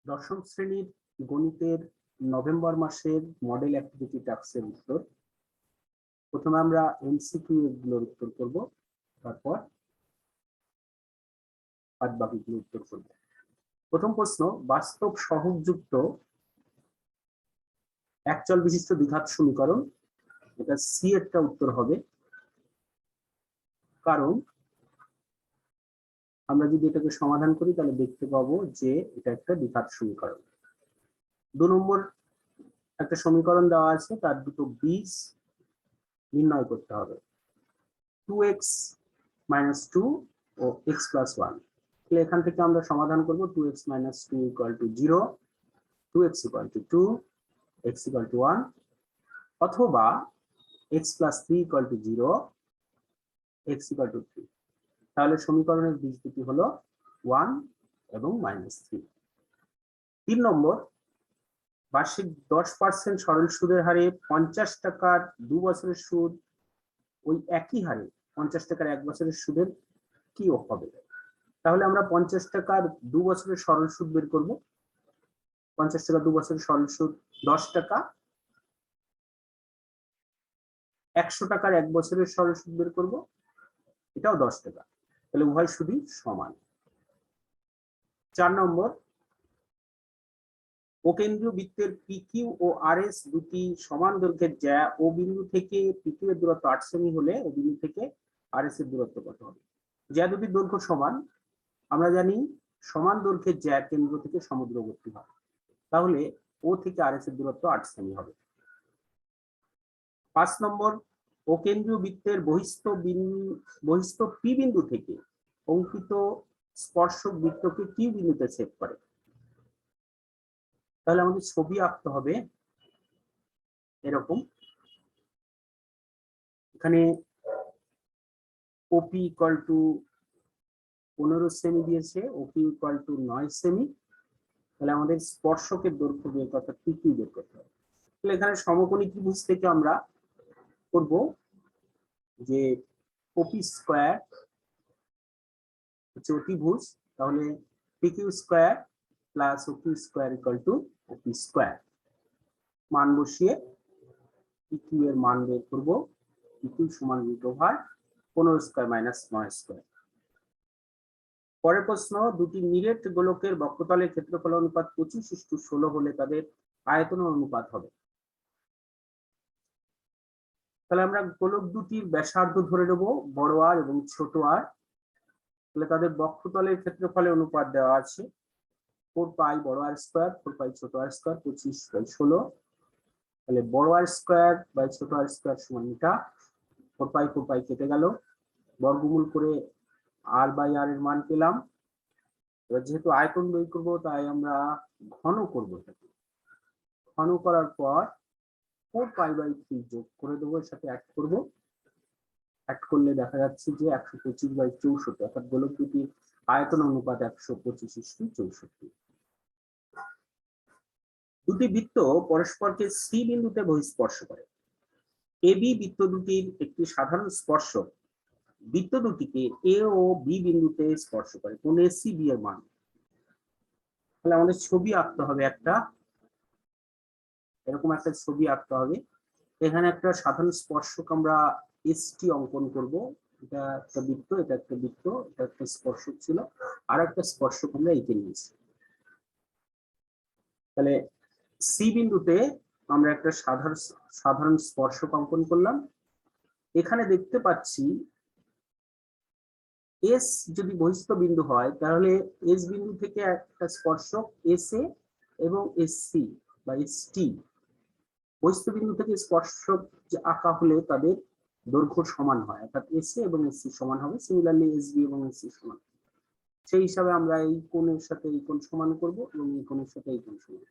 দশম শ্রেণীর গণিতের নভেম্বর মাসের মডেল অ্যাক্টিভিটি টাস্কের উত্তর। প্রথমে আমরা এমসিকিউ এগুলোর উত্তর করব, তারপর বাদ বাকিগুলো উত্তর করব। প্রথম প্রশ্ন, বাস্তব সহগযুক্ত একচল বিশিষ্ট দ্বিঘাত সমীকরণ। এটা সি একটা উত্তর হবে, কারণ আমরা যদি এটাকে সমাধান করি তাহলে দেখতে পাবো যে এটা একটা দ্বিঘাত সমীকরণ। 2 নম্বর একটা সমীকরণ দেওয়া আছে, তার দুটো বীজ নির্ণয় করতে হবে, 2x - 2 ও x + 1। তাহলে এখান থেকে আমরা সমাধান করব 2x - 2 = 0, 2x = 2, x = 1, অথবা x + 3 = 0, x = 3। তাহলে সমীকরণের বীজ দুটি হলো 1 এবং -3। 3 নম্বর, বার্ষিক 10% সরল সুদের হারে 50 টাকার 2 বছরের সুদ ওই একই হারে 50 টাকার 1 বছরের সুদের কি হবে? তাহলে আমরা 50 টাকার 2 বছরের সরল সুদ বের করব। 50 টাকা 2 বছরের সরল সুদ 10 টাকা, 100 টাকার 1 বছরের সরল সুদ বের করব, এটাও 10 টাকা। তাহলে উভয় সুদই সমান। 4 নম্বর, অকেন্দ্রীয় বৃত্তের পিকিউ ও আরএস দুটি সমান দৈর্ঘ্যের জ্যা ও বিন্দু থেকে পিকিউ এর দূরত্ব 8 সেমি হলে ও বিন্দু থেকে আরএস এর দূরত্ব কত হবে? জ্যা দুটির দৈর্ঘ্য সমান। আমরা জানি সমান দৈর্ঘ্যের জ্যা কেন্দ্র থেকে সমুদ্রবর্তী হয়, তাহলে ও থেকে আরএস এর দূরত্ব 8 সেমি হবে। 5 নম্বর, অকেন্দ্রীয় বৃত্তের বহিস্থ পি বিন্দু থেকে অঙ্কিত স্পর্শক বৃত্তকে কিউ বিন্দুতে ছেদ করে। তাহলে আমাদের ছবি আঁকতে হবে এরকম। এখানে ওপি = 15 সেমি দিয়েছে, ওপি = 9 সেমি। তাহলে আমাদের স্পর্শকের দৈর্ঘ্য বের করতে পিকিউ বের করতে হবে। তাহলে এখানে সমকোণী ত্রিভুজ থেকে আমরা করব যে ওপি স্কয়ার হচ্ছে অতিভুজ, তাহলে পিকিউ স্কয়ার প্লাস ওপি স্কয়ার = ওপি স্কয়ার। মান বসিয়ে পিকিউ এর মান বের করব। পিকিউ সমান √15² - 9²। পরের প্রশ্ন, দুটি নিরেট গোলকের বক্ষতলের ক্ষেত্রফল অনুপাত 25:16 হলে তাদের আয়তন অনুপাত হবে। তাহলে আমরা গোলক দুটির ব্যাসার্ধ ধরে নেব বড় আর এবং ছোট আর। তাহলে তাদের বক্ষতলের ক্ষেত্রফলের অনুপাত দেওয়া আছে 4π বড় আর স্কয়ার 4π ছোট আর স্কয়ার 25/16। তাহলে বড় আর স্কয়ার বাই ছোট আর স্কয়ার সমান এটা, 4π 4π কেটে গেল, বর্গমূল করে আর বাই আর এর মান পেলাম। এবার যেহেতু আয়তন বের করবো তাই আমরা ঘন করবো। ঘন করার পর 4π/3 যোগ করে দেবো, এর সাথে অ্যাড করব। অ্যাড করলে দেখা যাচ্ছে যে 125/64, অর্থাৎ গোলক দুটির আয়তন অনুপাত 125:64। দুটি বৃত্ত পরস্পরকে সি বিন্দুতে বহিঃস্পর্শ করে। এবি বৃত্ত দুটির একটি সাধারণ স্পর্শক বৃত্ত দুটিকে এ ও বি বিন্দুতে স্পর্শ করে। কোণ এসি বি এর মান। তাহলে আমাদের ছবি আঁকতে হবে একটা, এরকম একটা ছবি আঁকতে হবে। এখানে একটা সাধারণ স্পর্শক আমরা এসটি অঙ্কন করব। এটা একটা বৃত্ত, এটা একটা বৃত্ত, এটা একটা স্পর্শক ছিল, আর একটা স্পর্শক আমরা এঁকে নিয়েছি। তাহলে সি বিন্দুতে আমরা একটা সাধারণ স্পর্শক অঙ্কন করলাম। এখানে দেখতে পাচ্ছি এস যদি বহিস্থ বিন্দু হয় তাহলে এস বিন্দু থেকে একটা স্পর্শক এস এ এবং এস সি বা এস টি বহিস্থ বিন্দু থেকে স্পর্শক আঁকা হলে তাদের দৈর্ঘ্য সমান হয়, অর্থাৎ এস এ এবং এস সি সমান হবে। সিমিলারলি এস বি এবং এস সি সমান। সেই হিসাবে আমরা এই কোণের সাথে এই কোণ সমান করব এবং এই কোণের সাথে এই কোণ সমান।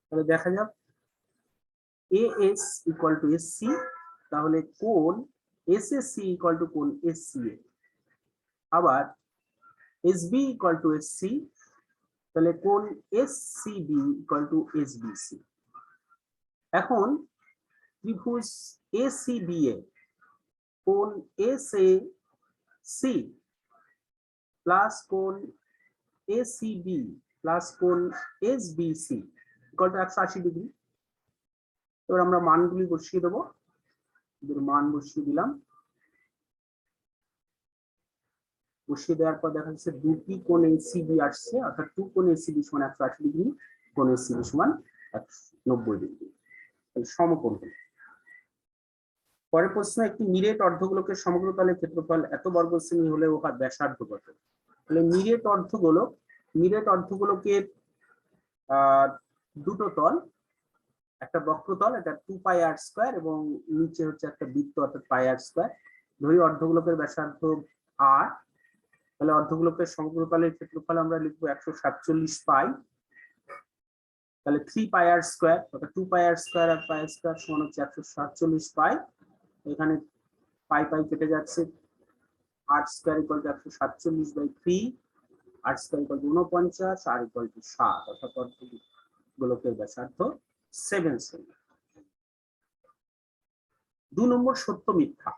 তাহলে দেখা যাক AS = SC, তাহলে কোণ SSC = কোণ SCA। আবার SB = SC, তাহলে কোণ SCB = SBC। এখন ত্রিভুজ ACBA কোণ SAC প্লাস কোণ ACB প্লাস কোণ এসবিসি ইকুয়াল টু 180 ডিগ্রি। এবার আমরা মানগুলি বসিয়ে দেবো, মান বসিয়ে দিলাম। বসিয়ে দেওয়ার পর দেখা যাচ্ছে দুটি কোণ এসিবি আসছে, অর্থাৎ 2 কোণ এসিবি সমান 180 ডিগ্রি, কোণ এসিবি সমান 90 ডিগ্রি, সমকোণ হলো। পরের প্রশ্ন, একটি নিরেট অর্ধগোলকের সমগ্র তলের ক্ষেত্রফল এত বর্গ সেমি হলে উহার ব্যাসার্ধ কত? তাহলে নিরেট অর্ধগোলকের দুটো তল, একটা বক্রতল, এটা 2 পাই আর স্কয়ার এবং নিচে হচ্ছে একটা বৃত্ত অর্থাৎ পাই আর স্কয়ার। ধরি অর্ধগোলকের ব্যাসার্ধ আর, তাহলে অর্ধগোলকের সমগ্র তলের ক্ষেত্রফল আমরা লিখবো 147 পাই, তাহলে 3 পাই আর স্কয়ার অর্থাৎ 2 পাই আর স্কয়ার আর পাই আর স্কয়ার সমান হচ্ছে 147 পাই। এখানে পাই পাই কেটে যাচ্ছে, r square equal to 147/3, r square equal to 49, r equal to 7, অর্থাৎ অর্ধগোলকের ব্যাসার্ধ 7 সেমি। 2 নম্বর সত্য মিথ্যা।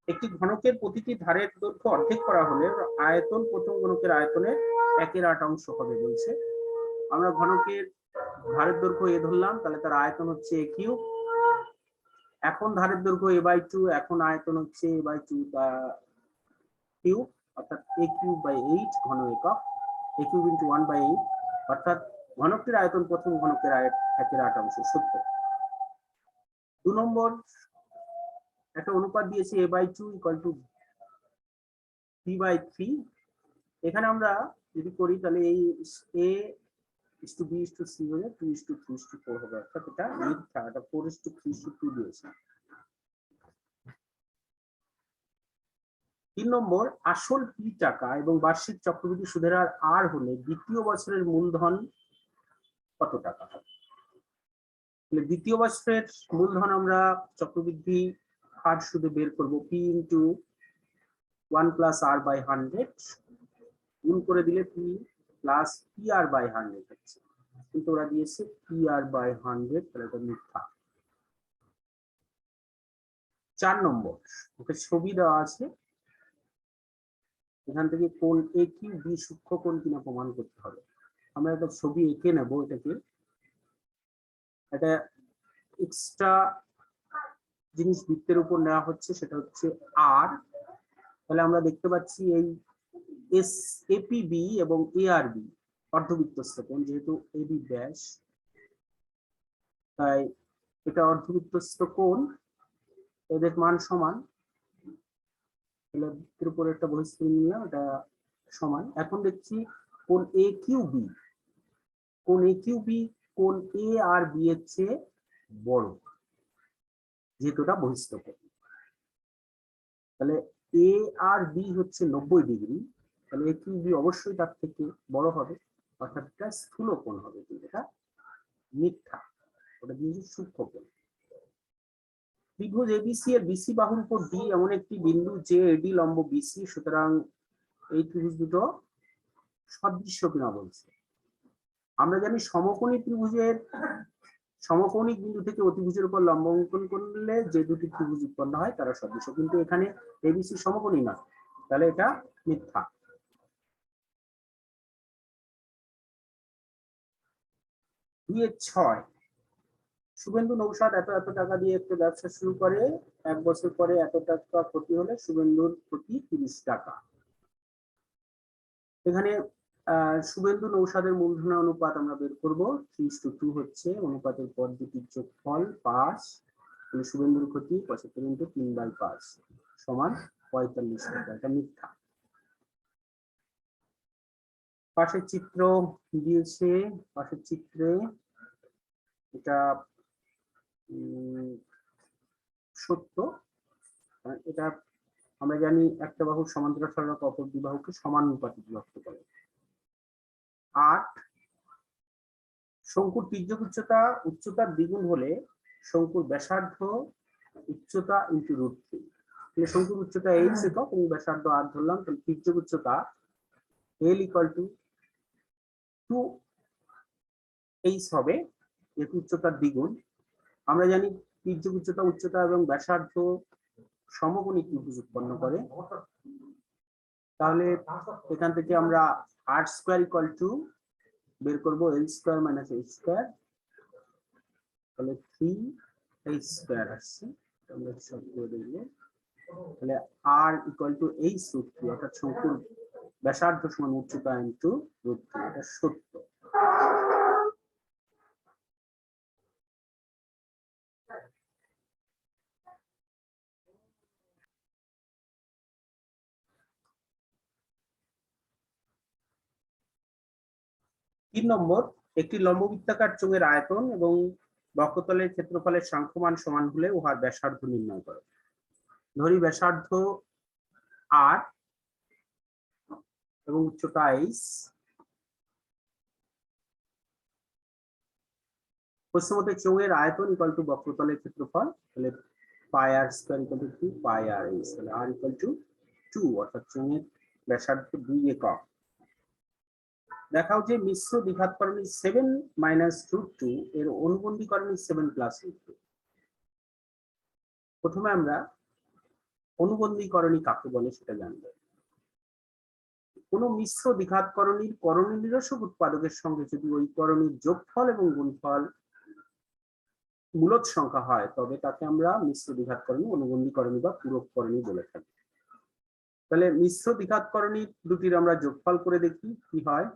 একটি ঘনকের প্রতিটি ধারের দৈর্ঘ্য অর্ধেক করা হলে আয়তন প্রথম ঘনকের আয়তনের 1/8 অংশ হবে বলছে। আমরা ঘনকের ধারের দৈর্ঘ্য এ ধরলাম, তাহলে তার আয়তন হচ্ছে a কিউব। এখন ধারের দৈর্ঘ্য a/2, এখন আয়তন হচ্ছে a/2 কিউব, অর্থাৎ a কিউব বাই 8 ঘন একক, a কিউব ইন্টু 1/8, অর্থাৎ ঘনকটির আয়তন প্রথম ঘনকের 1/8 অংশ সত্য। 2 নম্বর, একটা অনুপাত দিয়েছে a/2 ইকুয়াল টু b/3। এখানে আমরা যদি করি তাহলে এই a:b:c হয়ে 2:3:4 হবে, অর্থাৎ এটা মিথ্যা, এটা 4:3:2 দিয়েছে। 3 নম্বর, আসল p টাকা এবং বার্ষিক চক্রবৃদ্ধি সুদের হার r হলে দ্বিতীয় বছরের মূলধন কত টাকা হবে? দ্বিতীয় বছরের মূলধন আমরা চক্রবৃদ্ধি হার সুদে বের করব, p into 1 plus r by 100 গুণ করে দিলে p প্লাস pr বাই 100 হচ্ছে, কিন্তু ওরা দিয়েছে pr বাই 100, তাহলে এটা মিথ্যা। 4 নম্বর, ওকে ছবি দেওয়া আছে, এখান থেকে কোণ এ কিউ বি সূক্ষ্ম কোণ কিনা প্রমাণ করতে হবে। আমরা একটা ছবি এঁকে নেব, এটাকে একটা এক্সট্রা জিনিস বৃত্তের উপর নেওয়া হচ্ছে, সেটা হচ্ছে আর। তাহলে আমরা দেখতে পাচ্ছি এই এপিবি এবং এআরবি অর্ধবৃত্তস্থ কোণ, যেহেতু এবি ব্যাস তাই এটা অর্ধবৃত্তস্থ কোণ, এদের মান সমান, তাহলে বৃত্তের উপর একটা বহিঃস্থির নিলাম, এটা সমান। এখন দেখছি কোণ এ কিউ বি, কোণ এ কিউ বি কোণ এ আর বি এর চেয়ে বড়, যেহেতু এটা বহিঃস্থ কোণ। তাহলে এ আর বি হচ্ছে 90 ডিগ্রি, তাহলে এ কিউ বি অবশ্যই তার থেকে বড় হবে, অর্থাৎ এটা স্থূল কোণ হবে, কিন্তু এটা মিথ্যা, ওটা দিয়েছে সূক্ষ্ম কোণ। ত্রিভুজ এবিসি এর বিসি বাহুর উপর ডি এমন একটি বিন্দু যে এডি লম্ব বিসি, সুতরাং এই ত্রিভুজ দুটো সদৃশ্য কিনা বলছে। আমরা জানি সমকোণী ত্রিভুজের সমকৌণিক বিন্দু থেকে অতিভুজের উপর লম্ব অঙ্কন করলে যে দুটি ত্রিভুজ উৎপন্ন হয় তারা সদৃশ্য, কিন্তু এখানে এবিসি সমকোণী না, তাহলে এটা মিথ্যা। 2/6, শুভেন্দু নৌসাদ এত এত টাকা দিয়ে একটা ব্যবসা শুরু করে, 1 বছর পরে এত টাকা ক্ষতি হলে শুভেন্দুর ক্ষতি 30 টাকা। এখানে শুভেন্দু নৌসাদের মূলধনের অনুপাত আমরা বের করব, 3:2 হচ্ছে, অনুপাতের পর দুটির যোগফল 5, শুভেন্দুর ক্ষতি 75 ইন্টু 3/5 সমান 45 টাকা, এটা মিথ্যা। পাশের চিত্র দিয়েছে, পাশের চিত্রে এটা সত্য, এটা আমরা জানি একটা বাহুর সমান্তরাল সরলরেখা অপর দুই বাহুকে সমানুপাতে বিভক্ত করে। 8, শঙ্কুর তির্যক উচ্চতার দ্বিগুণ হলে শঙ্কুর ব্যাসার্ধ উচ্চতা ইন্টু √3, তাহলে শঙ্কুর উচ্চতা h একক এবং ব্যাসার্ধ r ধরলাম, তাহলে তির্যক উচ্চতা l ইকুয়াল টু 2h হবে, যেহেতু উচ্চতার দ্বিগুণ। আমরা জানি তির্যক উচ্চতা এবং ব্যাসার্ধ সমকোণী ত্রিভুজ উৎপন্ন করে, তাহলে এখান থেকে আমরা r² ইকুয়াল টু বের করবো এল স্কোয়ার মাইনাস এইচ স্কোয়ার, তাহলে 3h স্কোয়ার আসছে, আমরা সব করে দেখবো। তাহলে r equal two H root 3, অর্থাৎ শঙ্কুর ব্যাসার্ধ সমান উচ্চতা ইনটু রুট 3, এটা সত্য। তিন নম্বর, একটি লম্ববৃত্তাকার চোঙের আয়তন এবং বক্ষতলের ক্ষেত্রফলের সাংখ্যমান সমান হলে উহার ব্যাসার্ধ নির্ণয় করো। ধরি ব্যাসার্ধ আর এবং উচ্চতা এইচ, প্রশ্নমতে চোঙের আয়তন ইকুয়াল টু বক্রতলের ক্ষেত্রফল, তাহলে pi r square equal to 2 pi r h, তাহলে আর ইকুয়াল টু 2, অর্থাৎ চোঙের ব্যাসার্ধ 2 একক। দেখাও যে মিশ্র দ্বিঘাতকরণী 7 মাইনাস রুট 2 এর অনুবন্ধীকরণী 7 প্লাস রুট 2। প্রথমে আমরা অনুবন্ধীকরণী কাকে বলে সেটা জানবো। কোন মিশ্র দ্বিঘাতকরণীর করণী নিরসক উৎপাদকের সঙ্গে যদি ওই করণীর যোগফল এবং গুণফল মূলদ সংখ্যা হয়, তবে তাকে আমরা মিশ্র দ্বিঘাতকরণী, অনুবন্ধীকরণী বা পূরককরণী বলে থাকি। তাহলে মিশ্র দ্বিঘাতকরণীর দুটির আমরা যোগফল করে দেখি কি হয়।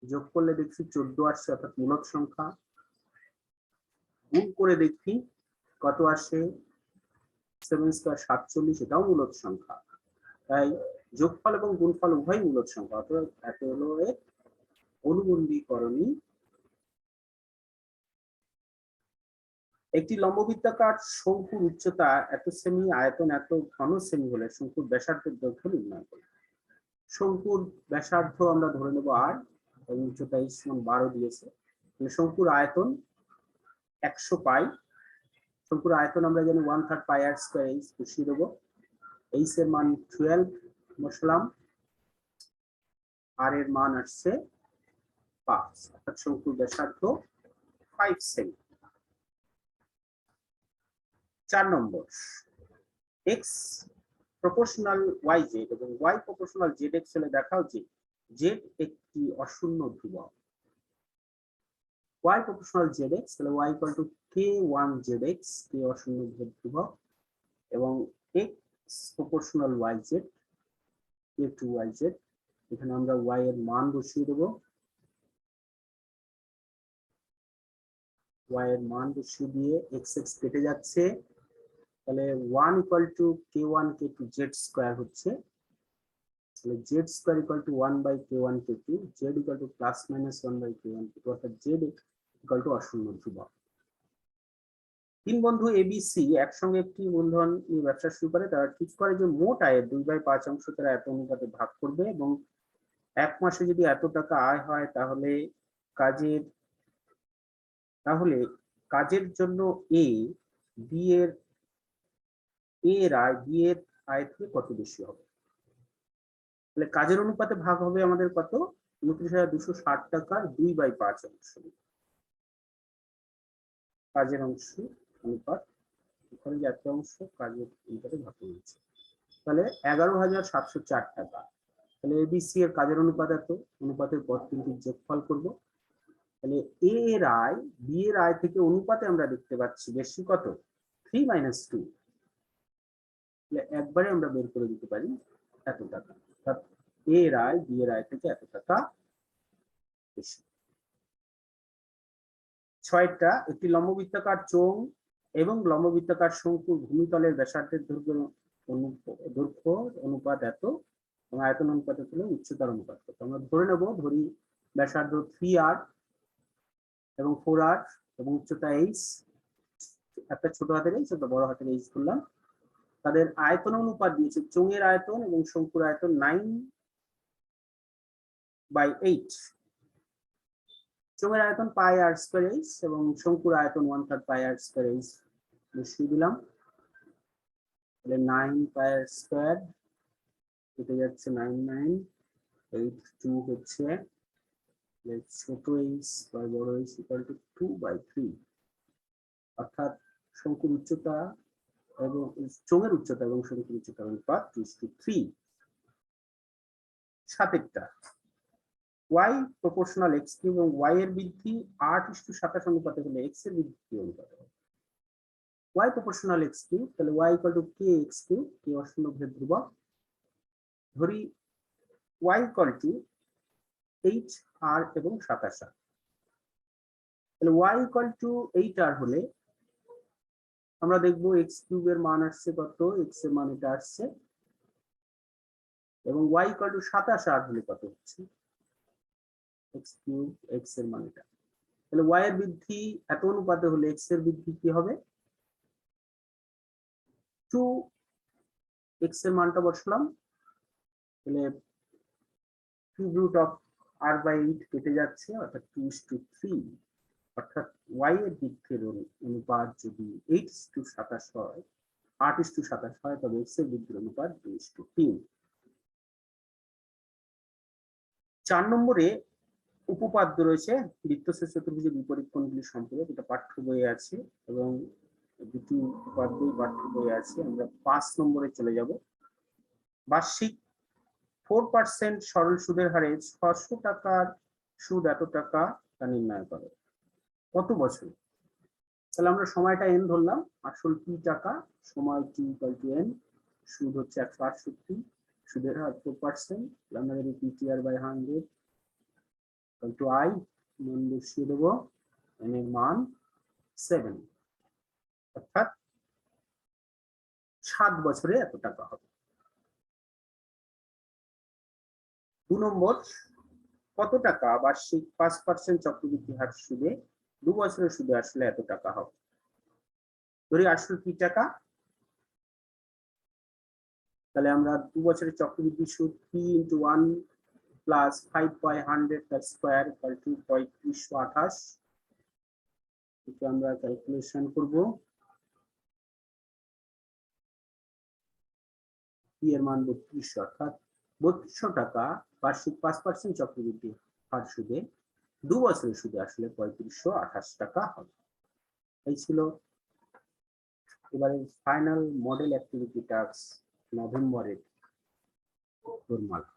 যোগ করলে দেখছি 14 আসছে, অর্থাৎ মূলদ সংখ্যা। গুণ করে দেখি কত আসে, 7 স্কয়ার 47, এটাও মূলদ সংখ্যা। তাই যোগফল এবং গুণফল উভয় মূলদ সংখ্যা, অর্থাৎ এত হলো এর অনুবন্ধীকরণী। একটি লম্ববৃত্তাকার শঙ্কুর উচ্চতা এত সেমি, আয়তন এত ঘন সেমি হলে শঙ্কুর ব্যাসার্ধের দৈর্ঘ্য নির্ণয় করি। শঙ্কুর ব্যাসার্ধ আমরা ধরে নেব আর, এবং উচ্চতা h সমান 12 দিয়েছে। শঙ্কুর আয়তন 100 পাই। শঙ্কুর আয়তন আমরা জানি 1/3 পাই আর স্কয়ার h, বসিয়ে দেবো। h এর মান 12 বসালাম, আর এর মান আসছে 5, অর্থাৎ শঙ্কুর ব্যাসার্ধ 5 সেমি। 4 নম্বর, x প্রপোর্শনাল yz এবং y প্রপোর্শনাল zx হলে দেখাও যে z একটি অশূন্য ধ্রুবক। y প্রপোর্শনাল zx, তাহলে y equal to k1 zx, k অশূন্য ধ্রুবক, এবং x proportional yz, k2 yz। এখানে আমরা y এর মান বসিয়ে দেব। y এর মান বসিয়ে দিয়ে x x কেটে যাচ্ছে, তাহলে 1 equal to k1 k2 z square হচ্ছে, তাহলে z square equal to 1 by k1 k2, z equal to plus minus 1 by k1 k2, অর্থাৎ z ইকুয়াল টু অশূন্য ধ্রুবক। তিন বন্ধু এবিসি একসঙ্গে একটি মূলধন নিয়ে ব্যবসা শুরু করে। তারা ঠিক করে যে মোট আয়ের 2/5 অংশ তারা এত অনুপাতে ভাগ করবে, এবং এক মাসে যদি এত টাকা আয় হয় তাহলে কাজের জন্য এ বি এর আয় থেকে কত বেশি হবে। তাহলে কাজের অনুপাতে ভাগ হবে আমাদের কত, 29,260 টাকার 2/5 অংশ। কাজের অংশ অনুপাত, এখানে যে একটা অংশ কাজের অনুপাতে ভাগ হয়েছে, তাহলে 11,704 টাকা। তাহলে এবিসি এর কাজের অনুপাত এত, অনুপাতের পর কিন্তু যোগফল করব। তাহলে এ এর আয় বি এর আয় থেকে অনুপাতে আমরা দেখতে পাচ্ছি বেশি কত, 3 মাইনাস 2। তাহলে একবারে আমরা বের করে দিতে পারি এত টাকা, অর্থাৎ এ এর আয় বি এর আয় থেকে এত টাকা বেশি। 6টা, একটি লম্ববৃত্তাকার চোঙ এবং লম্ববৃত্তাকার শঙ্কুর ভূমিতলের ব্যাসার্ধের দৈর্ঘ্য অনুপাত এত, এবং আয়তন অনুপাত হলো উচ্চতার অনুপাত কত। আমরা ধরে নেব, ধরি ব্যাসার্ধ 3r এবং 4r এবং উচ্চতা h, একটা ছোট হাতের h, একটা বড় হাতের h ধরলাম। তাদের আয়তন অনুপাত দিয়েছে, চোঙের আয়তন এবং শঙ্কুর আয়তন 9/8। চোঙের আয়তন পাই আর স্কয়ার h এবং শঙ্কুর আয়তন 1/3 পাই আর স্কয়ার h বসিয়ে দিলাম। তাহলে 9 পাই আর স্কয়ার কেটে যাচ্ছে 9982 হচ্ছে ছোট h বা বড় h ইকুয়াল টু 2/3, অর্থাৎ শঙ্কুর উচ্চতা এবং চোঙের উচ্চতা এবং শঙ্কুর উচ্চতার অনুপাত 2:3। 7টা, y প্রপোর্শনাল x কিউব এবং y এর বৃদ্ধি 8:27 অনুপাতে হলে x এর বৃদ্ধি কি অনুপাতে হবে? y প্রপোর্শনাল x কিউব, তাহলে y equal to k x cube, k অশূন্য ভেদ ধ্রুবক, ধরি y ইকুয়াল টু 8r এবং 27r, তাহলে y ইকুয়াল টু 8r হলে আমরা দেখবো x কিউব এর মান আসছে কত, x এর মান এটা আসছে, এবং y ইকুয়াল টু 27r হলে কত হচ্ছে, x কিউব, x এর মান এটা, তাহলে y এর বৃদ্ধি এত অনুপাতে হলে x এর বৃদ্ধি কি হবে, 2x এর মানটা বসালাম, তাহলে cube root of r by 8 কেটে যাচ্ছে, অর্থাৎ 2:3, অর্থাৎ y এর বৃদ্ধির অনুপাত যদি 8:27 হয়, 8:27 হয়, তবে x এর বৃদ্ধির অনুপাত 2:3। 4 নম্বরে উপপাদ্য রয়েছে বৃত্তস্থ চতুর্ভুজের বিপরীত কোণগুলির সম্পর্ক, এটা পাঠ্য বইয়ে আছে এবং দুটি উপপাদ্যই পাঠ্য বইয়ে আছে। আমরা 5 নম্বরে চলে যাব। বার্ষিক 4% সরল সুদের হারে 600 টাকার সুদ এত টাকা তা নির্ণয় করে, কত বছর? তাহলে আমরা সময়টা n ধরলাম, আসল p টাকা, সময় t ইকুয়াল টু n, সুদ হচ্ছে 168, সুদের হার 4%, আমরা যদি ptr by 100 equal to i, মান বসিয়ে দেবো, n এর মান 7, অর্থাৎ 7 বছরে এত টাকা হবে। 2 নম্বর, কত টাকা বার্ষিক 5% চক্রবৃদ্ধি হার সুদে 2 বছরের সুদে আসলে এত টাকা হবে? ধরি আসল কি টাকা, তাহলে আমরা 2 বছরের চক্রবৃদ্ধি সুদ p ইন্টু 1 প্লাস 5/100 তার স্কোয়ার ইকুয়াল টু 3528, এটা আমরা ক্যালকুলেশন করব। p এর মান 3200, অর্থাৎ 3200 টাকা বার্ষিক 5% চক্রবৃদ্ধি হার সুদে 2 বছরের সুদে আসলে 3528 টাকা হবে। এই ছিল এবারে ফাইনাল মডেল অ্যাক্টিভিটি টাস্ক নভেম্বরের উত্তরমালা।